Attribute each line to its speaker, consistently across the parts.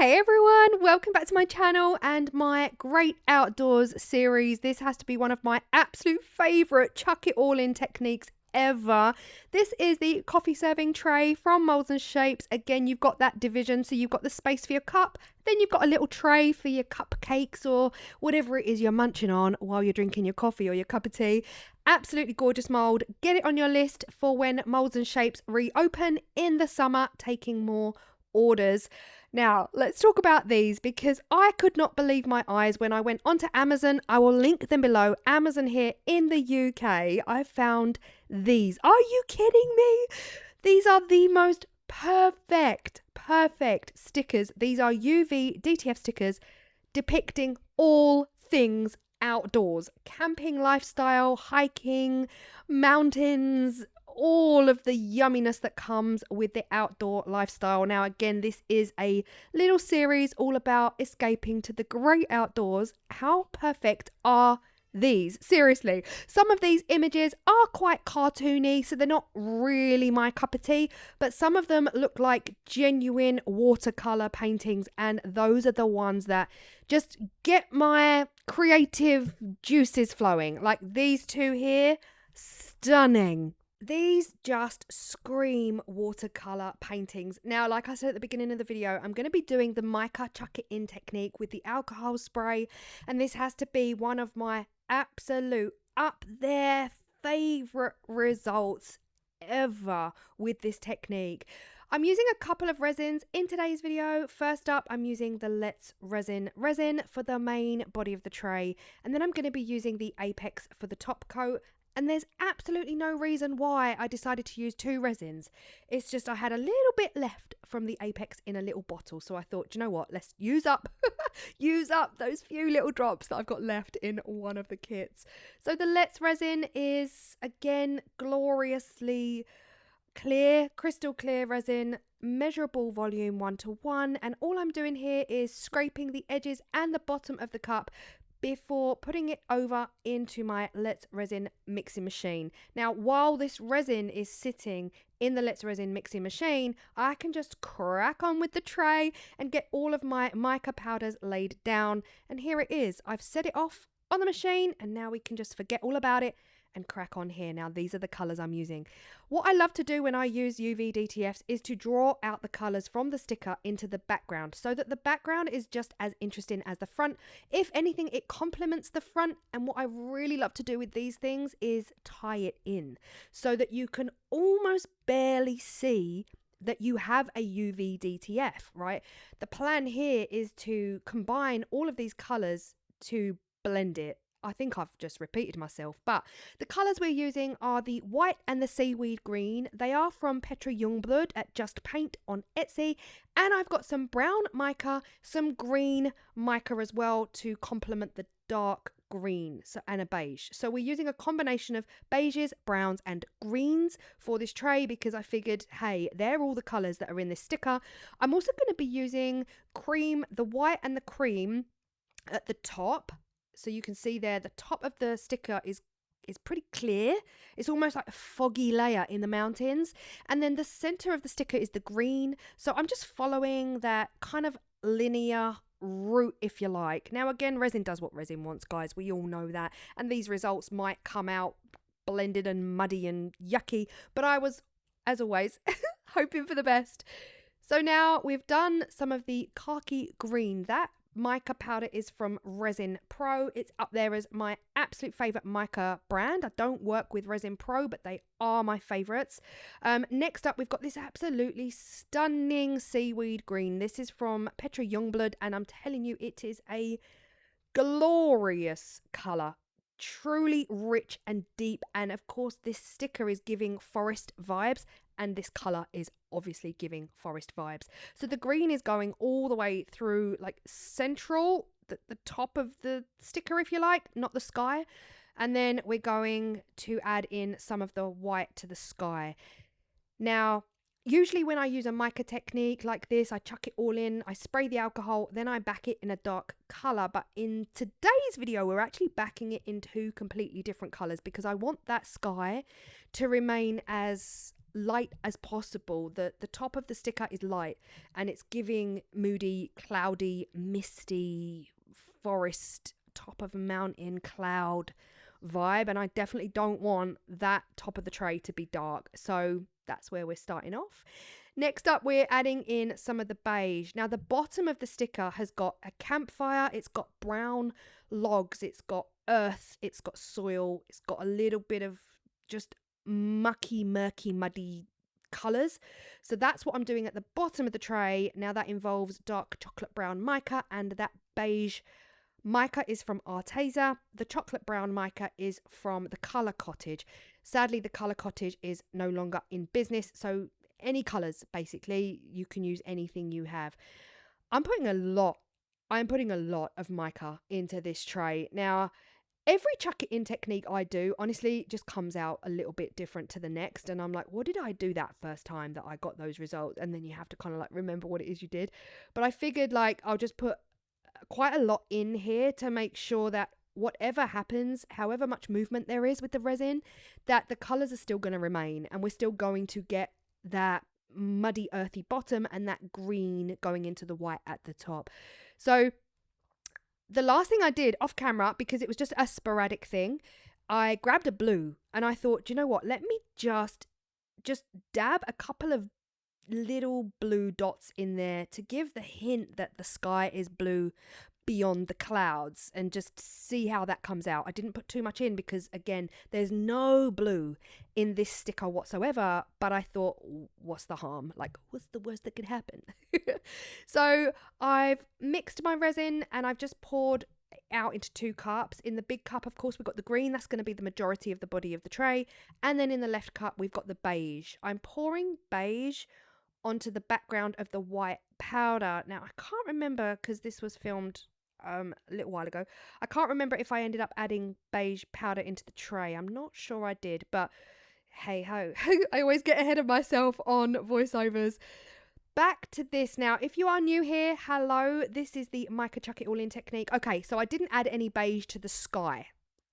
Speaker 1: Hey everyone, welcome back to my channel and my Great Outdoors series. This has to be one of my absolute favourite chuck it all in techniques ever. This is the coffee serving tray from Moulds and Shapes. Again, you've got that division, so you've got the space for your cup, then you've got a little tray for your cupcakes or whatever it is you're munching on while you're drinking your coffee or your cup of tea. Absolutely gorgeous mould. Get it on your list for when Moulds and Shapes reopen in the summer, taking more orders. Now, let's talk about these because I could not believe my eyes when I went onto Amazon. I will link them below. Amazon here in the UK. I found these. Are you kidding me? These are the most perfect stickers. These are UV DTF stickers depicting all things outdoors. Camping lifestyle, hiking, mountains, all of the yumminess that comes with the outdoor lifestyle. Now, again, this is a little series all about escaping to the great outdoors. How perfect are these? Seriously, some of these images are quite cartoony, so they're not really my cup of tea, but some of them look like genuine watercolor paintings, and those are the ones that just get my creative juices flowing. Like these two here, stunning. These just scream watercolor paintings. Now, like I said at the beginning of the video, I'm going to be doing the Mica chuck it in technique with the alcohol spray, and this has to be one of my absolute up there favorite results ever with this technique. I'm using a couple of resins in today's video. First up, I'm using the Let's Resin resin for the main body of the tray, and then I'm going to be using the Apex for the top coat. And there's absolutely no reason why I decided to use two resins. It's just I had a little bit left from the Apex in a little bottle. So I thought, you know what, let's use up those few little drops that I've got left in one of the kits. So the Let's Resin is, again, gloriously clear, crystal clear resin, measurable volume 1:1. And all I'm doing here is scraping the edges and the bottom of the cup before putting it over into my Let's Resin mixing machine. Now, while this resin is sitting in the Let's Resin mixing machine, I can just crack on with the tray and get all of my mica powders laid down. And here it is. I've set it off on the machine, and now we can just forget all about it and crack on here. Now, these are the colors I'm using. What I love to do when I use UV DTFs is to draw out the colors from the sticker into the background so that the background is just as interesting as the front. If anything, it complements the front. And what I really love to do with these things is tie it in so that you can almost barely see that you have a UV DTF, right? The plan here is to combine all of these colors to blend it. I think I've just repeated myself, but the colours we're using are the white and the seaweed green. They are from Petra Youngblood at Just Paint on Etsy. And I've got some brown mica, some green mica as well to complement the dark green, and a beige. So we're using a combination of beiges, browns and greens for this tray because I figured, hey, they're all the colours that are in this sticker. I'm also going to be using cream, the white and the cream at the top. So you can see there, the top of the sticker is pretty clear. It's almost like a foggy layer in the mountains. And then the center of the sticker is the green. So I'm just following that kind of linear route, if you like. Now, again, resin does what resin wants, guys. We all know that. And these results might come out blended and muddy and yucky. But I was, as always, hoping for the best. So now we've done some of the khaki green. That mica powder is from Resin Pro. It's up there as my absolute favorite mica brand. I don't work with Resin Pro, but they are my favorites. Next up, we've got this absolutely stunning seaweed green. This is from Petra Youngblood, and I'm telling you, it is a glorious color. Truly rich and deep, and of course this sticker is giving forest vibes, and this color is obviously giving forest vibes. So the green is going all the way through, like central, the top of the sticker, if you like, not the sky. And then we're going to add in some of the white to the sky. Now, usually when I use a mica technique like this, I chuck it all in, I spray the alcohol, then I back it in a dark color. But in today's video, we're actually backing it in two completely different colors because I want that sky to remain as light as possible. The top of the sticker is light and it's giving moody, cloudy, misty, forest, top of a mountain cloud vibe, and I definitely don't want that top of the tray to be dark, so that's where we're starting off. Next up, we're adding in some of the beige. Now the bottom of the sticker has got a campfire, it's got brown logs, it's got earth, it's got soil, it's got a little bit of just mucky, murky, muddy colours. So that's what I'm doing at the bottom of the tray. Now that involves dark chocolate brown mica, and that beige mica is from Arteza. The chocolate brown mica is from the Colour Cottage. Sadly, the Colour Cottage is no longer in business, so any colours, basically, you can use anything you have. I'm putting a lot of mica into this tray. Now, every chuck it in technique I do, honestly, just comes out a little bit different to the next. And I'm like, what did I do that first time that I got those results? And then you have to kind of like remember what it is you did. But I figured like I'll just put quite a lot in here to make sure that whatever happens, however much movement there is with the resin, that the colours are still going to remain. And we're still going to get that muddy, earthy bottom and that green going into the white at the top. So the last thing I did off camera, because it was just a sporadic thing, I grabbed a blue and I thought, do you know what? Let me just dab a couple of little blue dots in there to give the hint that the sky is blue beyond the clouds, and just see how that comes out. I didn't put too much in because, again, there's no blue in this sticker whatsoever, but I thought, what's the harm? Like, what's the worst that could happen? So I've mixed my resin and I've just poured out into 2 cups. In the big cup, of course, we've got the green. That's going to be the majority of the body of the tray. And then in the left cup, we've got the beige. I'm pouring beige onto the background of the white powder. Now, I can't remember, because this was filmed a little while ago, I can't remember if I ended up adding beige powder into the tray. I'm not sure I did, but hey ho. I always get ahead of myself on voiceovers. Back to this now. If you are new here, hello, this is the Mica Chuck It All In technique. Okay, so I didn't add any beige to the sky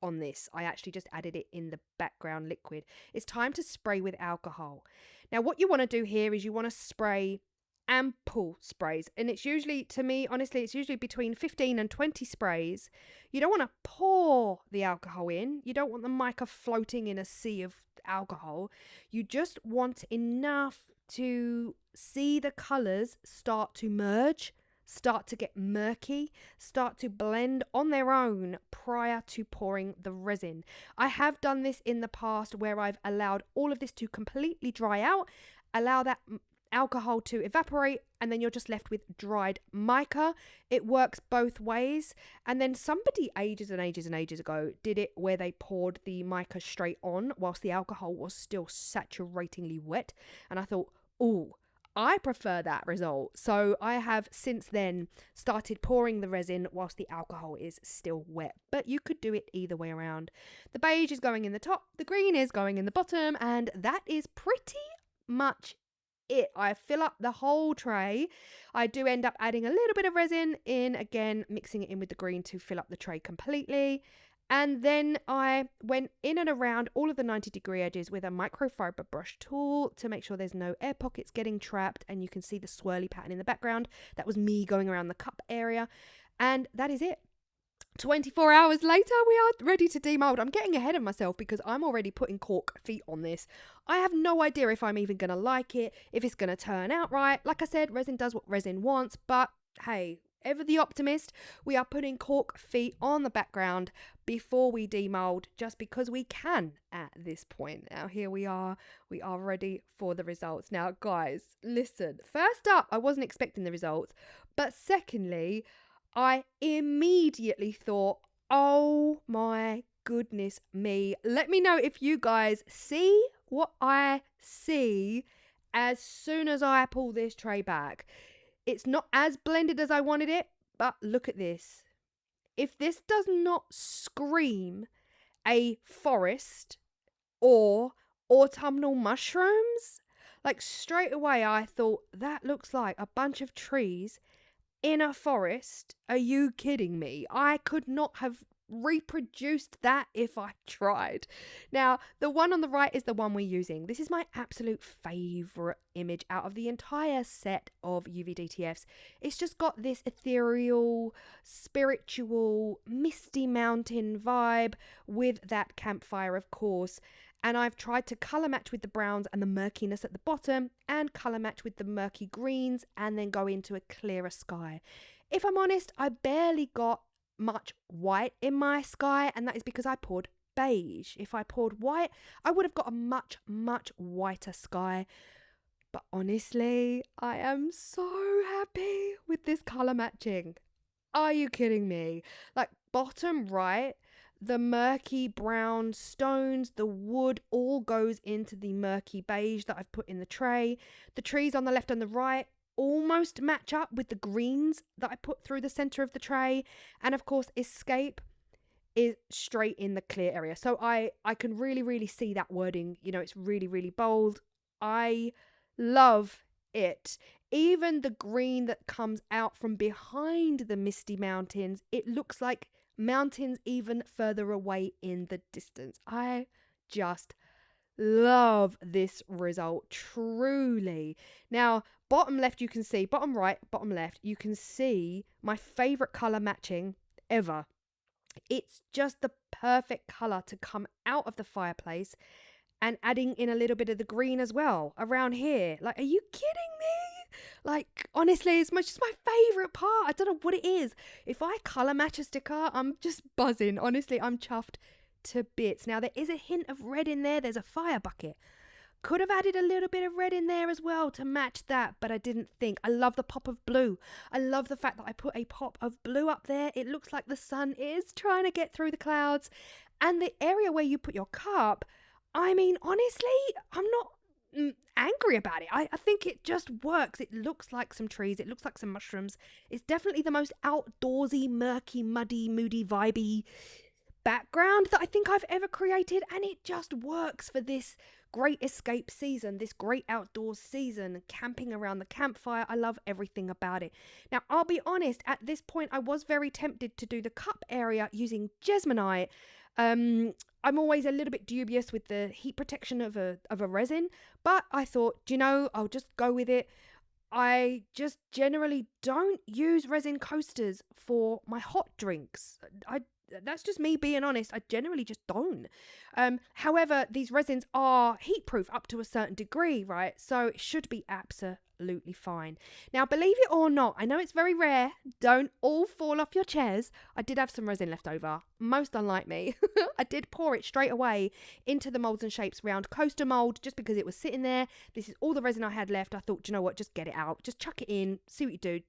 Speaker 1: on this. I actually just added it in the background liquid. It's time to spray with alcohol. Now, what you want to do here is you want to spray ample sprays, and it's usually, to me, honestly, it's usually between 15 and 20 sprays. You don't want to pour the alcohol in. You don't want the mica floating in a sea of alcohol. You just want enough to see the colours start to merge, start to get murky, start to blend on their own prior to pouring the resin. I have done this in the past where I've allowed all of this to completely dry out, allow that alcohol to evaporate, and then you're just left with dried mica. It works both ways. And then somebody ages and ages and ages ago did it where they poured the mica straight on whilst the alcohol was still saturatingly wet, and I thought, oh, I prefer that result. So I have since then started pouring the resin whilst the alcohol is still wet, but you could do it either way around. The beige is going in the top, the green is going in the bottom, and that is pretty much it. I fill up the whole tray. I do end up adding a little bit of resin in, again mixing it in with the green to fill up the tray completely. And then I went in and around all of the 90-degree edges with a microfiber brush tool to make sure there's no air pockets getting trapped, and you can see the swirly pattern in the background. That was me going around the cup area, and that is it. 24 hours later, we are ready to demold. I'm getting ahead of myself because I'm already putting cork feet on this. I have no idea if I'm even going to like it, if it's going to turn out right. Like I said, resin does what resin wants, but hey, ever the optimist, we are putting cork feet on the background before we demold, just because we can at this point. Now here we are ready for the results. Now guys, listen, first up, I wasn't expecting the results, but secondly, I immediately thought, oh my goodness me. Let me know if you guys see what I see as soon as I pull this tray back. It's not as blended as I wanted it, but look at this. If this does not scream a forest or autumnal mushrooms, like straight away I thought that looks like a bunch of trees in a forest. Are you kidding me? I could not have reproduced that if I tried. Now, the one on the right is the one we're using. This is my absolute favorite image out of the entire set of UVDTFs. It's just got this ethereal, spiritual, misty mountain vibe with that campfire, of course. And I've tried to colour match with the browns and the murkiness at the bottom, and colour match with the murky greens, and then go into a clearer sky. If I'm honest, I barely got much white in my sky, and that is because I poured beige. If I poured white, I would have got a much whiter sky. But honestly, I am so happy with this colour matching. Are you kidding me? Like, bottom right, the murky brown stones, the wood all goes into the murky beige that I've put in the tray. The trees on the left and the right almost match up with the greens that I put through the center of the tray. And of course, escape is straight in the clear area. So I can really see that wording. You know, it's really bold. I love it. Even the green that comes out from behind the misty mountains, it looks like mountains even further away in the distance. I just love this result, truly. Now, bottom left, you can see, bottom right, bottom left, you can see my favorite color matching ever. It's just the perfect color to come out of the fireplace, and adding in a little bit of the green as well around here. Like, are you kidding me? Like, honestly, it's just my favorite part. I don't know what it is. If I color match a sticker, I'm just buzzing. Honestly, I'm chuffed to bits. Now, there is a hint of red in there. There's a fire bucket. Could have added a little bit of red in there as well to match that, but I didn't think. I love the pop of blue. I love the fact that I put a pop of blue up there. It looks like the sun is trying to get through the clouds. And the area where you put your cup, I mean, honestly, I'm not angry about it. I think it just works. It looks like some trees. It looks like some mushrooms. It's definitely the most outdoorsy, murky, muddy, moody, vibey background that I think I've ever created, and it just works for this great escape season, this great outdoors season, camping around the campfire. I love everything about it. Now, I'll be honest, at this point I was very tempted to do the cup area using Jesmonite. I'm always a little bit dubious with the heat protection of a resin, but I thought, you know, I'll just go with it. I just generally don't use resin coasters for my hot drinks. That's just me being honest. I generally just don't. However, these resins are heat proof up to a certain degree, right? So it should be absolutely fine. Now, believe it or not, I know it's very rare. Don't all fall off your chairs. I did have some resin left over. Most unlike me. I did pour it straight away into the molds and shapes round coaster mold just because it was sitting there. This is all the resin I had left. I thought, do you know what? Just get it out. Just chuck it in. See what you do.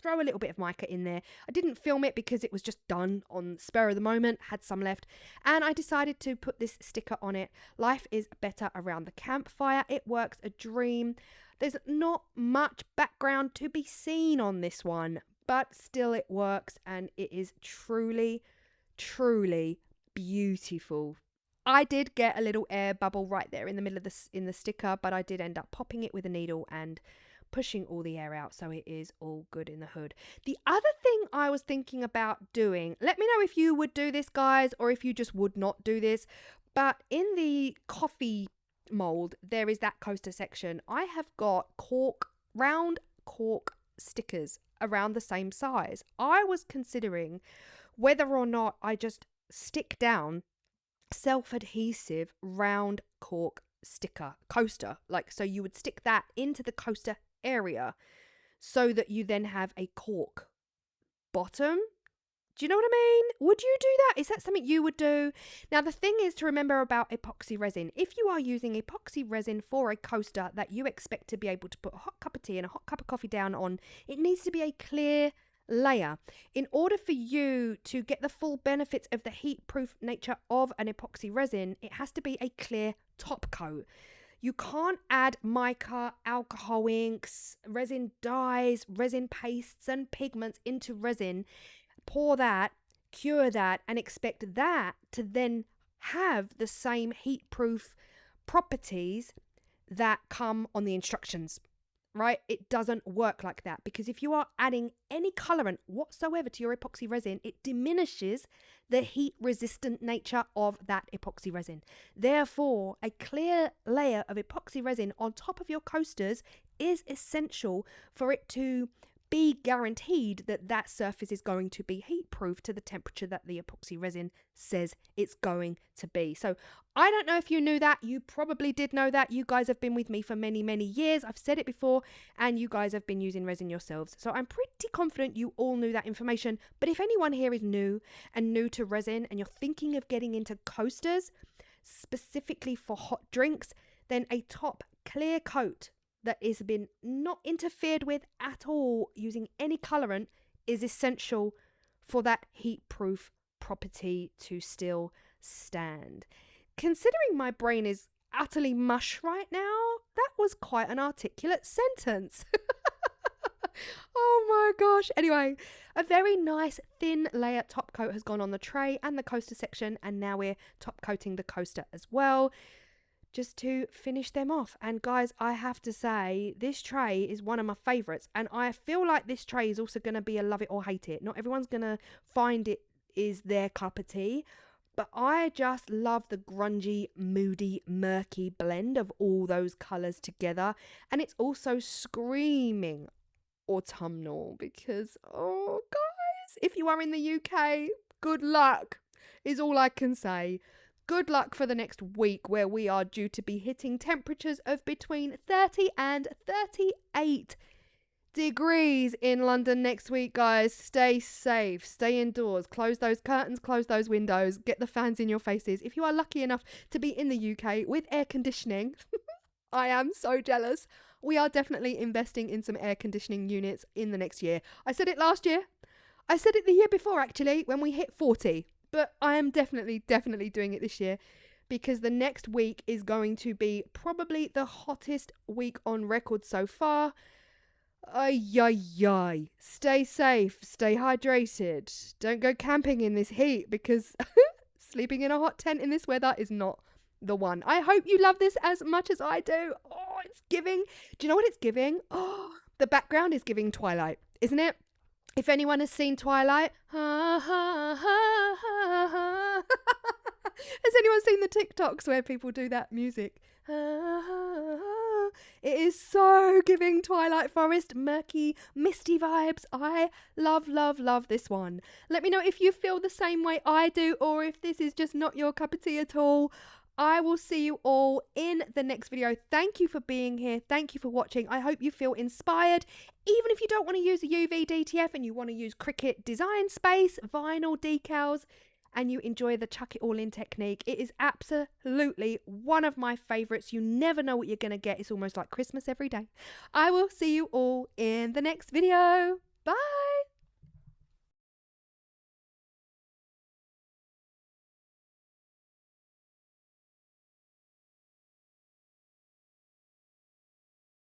Speaker 1: Throw a little bit of mica in there. I didn't film it because it was just done on spur of the moment, had some left, and I decided to put this sticker on it. Life is better around the campfire. It works a dream. There's not much background to be seen on this one, but still it works, and it is truly beautiful. I did get a little air bubble right there in the middle of the sticker, but I did end up popping it with a needle and pushing all the air out, so it is all good in the hood. The other thing I was thinking about doing, let me know if you would do this, guys, or if you just would not do this, but in the coffee mold, there is that coaster section. I have got round cork stickers around the same size. I was considering whether or not I just stick down self-adhesive round cork coaster, like, so you would stick that into the coaster area so that you then have a cork bottom. Do you know what I mean? Would you do that? Is that something you would do? Now, the thing is to remember about epoxy resin. If you are using epoxy resin for a coaster that you expect to be able to put a hot cup of tea and a hot cup of coffee down on, it needs to be a clear layer. In order for you to get the full benefits of the heat proof nature of an epoxy resin, it has to be a clear top coat. You can't add mica, alcohol inks, resin dyes, resin pastes and pigments into resin, pour that, cure that, and expect that to then have the same heat proof properties that come on the instructions. right? It doesn't work like that, because if you are adding any colorant whatsoever to your epoxy resin, it diminishes the heat resistant nature of that epoxy resin. Therefore, a clear layer of epoxy resin on top of your coasters is essential for it to be guaranteed that that surface is going to be heat proof to the temperature that the epoxy resin says it's going to be. So I don't know if you knew that. You probably did know that. You guys have been with me for many, many years. I've said it before, and you guys have been using resin yourselves. So I'm pretty confident you all knew that information. But if anyone here is new to resin, and you're thinking of getting into coasters, specifically for hot drinks, then a top clear coat that has been not interfered with at all using any colorant is essential for that heat proof property to still stand. Considering my brain is utterly mush right now, that was quite an articulate sentence. Oh my gosh. Anyway, a very nice thin layer top coat has gone on the tray and the coaster section, and now we're top coating the coaster as well, just to finish them off. And guys, I have to say, this tray is one of my favorites, and I feel like this tray is also going to be a love it or hate it. Not everyone's going to find it is their cup of tea, but I just love the grungy, moody, murky blend of all those colors together. And it's also screaming autumnal, because, oh guys, if you are in the UK, good luck is all I can say. Good luck for the next week, where we are due to be hitting temperatures of between 30 and 38 degrees in London next week, guys. Stay safe, stay indoors, close those curtains, close those windows, get the fans in your faces. If you are lucky enough to be in the UK with air conditioning, I am so jealous. We are definitely investing in some air conditioning units in the next year. I said it last year. I said it the year before, actually, when we hit 40. But I am definitely doing it this year, because the next week is going to be probably the hottest week on record so far. Ay. Stay safe, stay hydrated. Don't go camping in this heat, because sleeping in a hot tent in this weather is not the one. I hope you love this as much as I do. Oh, it's giving. Do you know what it's giving? Oh, the background is giving Twilight, isn't it? If anyone has seen Twilight, has anyone seen the TikToks where people do that music? It is so giving Twilight Forest, murky, misty vibes. I love this one. Let me know if you feel the same way I do, or if this is just not your cup of tea at all. I will see you all in the next video. Thank you for being here. Thank you for watching. I hope you feel inspired. Even if you don't want to use a UV DTF and you want to use Cricut Design Space, vinyl decals, and you enjoy the chuck it all in technique, it is absolutely one of my favorites. You never know what you're going to get. It's almost like Christmas every day. I will see you all in the next video. Bye.